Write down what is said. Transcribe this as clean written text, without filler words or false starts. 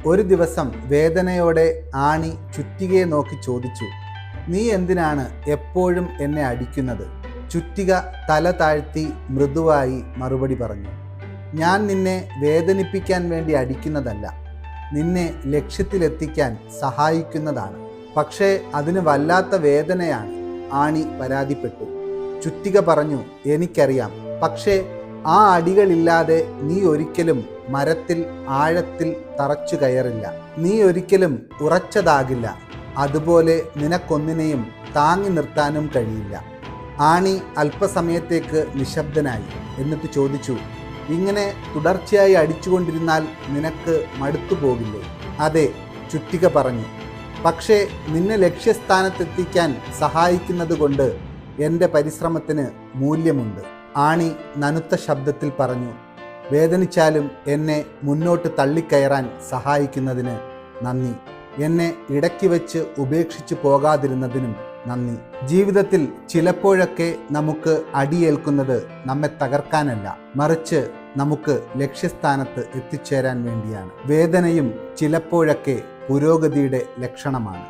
ഒരു ദിവസം വേദനയോടെ ആണി ചുറ്റികയെ നോക്കി ചോദിച്ചു, നീ എന്തിനാണ് എപ്പോഴും എന്നെ അടിക്കുന്നത്? ചുറ്റിക തല താഴ്ത്തി മൃദുവായി മറുപടി പറഞ്ഞു, ഞാൻ നിന്നെ വേദനിപ്പിക്കാൻ വേണ്ടി അടിക്കുന്നതല്ല, നിന്നെ ലക്ഷ്യത്തിലെത്തിക്കാൻ സഹായിക്കുന്നതാണ്. പക്ഷേ അതിന് വല്ലാത്ത വേദനയാണ്. ആണി പരാതിപ്പെട്ടു. ചുറ്റിക പറഞ്ഞു, എനിക്കറിയാം, പക്ഷേ ആ അടികളില്ലാതെ നീ ഒരിക്കലും മരത്തിൽ ആഴത്തിൽ തറച്ചു കയറില്ല. നീ ഒരിക്കലും ഉറച്ചതാകില്ല. അതുപോലെ നിനക്കൊന്നിനെയും താങ്ങി നിർത്താനും കഴിയില്ല. ആണി അല്പസമയത്തേക്ക് നിശബ്ദനായി. എന്നിട്ട് ചോദിച്ചു, ഇങ്ങനെ തുടർച്ചയായി അടിച്ചുകൊണ്ടിരുന്നാൽ നിനക്ക് മടുത്തു പോകില്ലേ? അതെ, ചുറ്റിക പറഞ്ഞു. പക്ഷേ നിന്നെ ലക്ഷ്യസ്ഥാനത്തെത്തിക്കാൻ സഹായിക്കുന്നത് കൊണ്ട് എൻ്റെ പരിശ്രമത്തിന് മൂല്യമുണ്ട്. ആണി നനുത്ത ശബ്ദത്തിൽ പറഞ്ഞു, വേദനിച്ചാലും എന്നെ മുന്നോട്ട് തള്ളിക്കയറാൻ സഹായിക്കുന്നതിന് നന്ദി. എന്നെ ഇടയ്ക്ക് വെച്ച് ഉപേക്ഷിച്ചു പോകാതിരുന്നതിനും നന്ദി. ജീവിതത്തിൽ ചിലപ്പോഴൊക്കെ നമുക്ക് അടിയേൽക്കുന്നത് നമ്മെ തകർക്കാനല്ല, മറിച്ച് നമുക്ക് ലക്ഷ്യസ്ഥാനത്ത് എത്തിച്ചേരാൻ വേണ്ടിയാണ്. വേദനയും ചിലപ്പോഴൊക്കെ പുരോഗതിയുടെ ലക്ഷണമാണ്.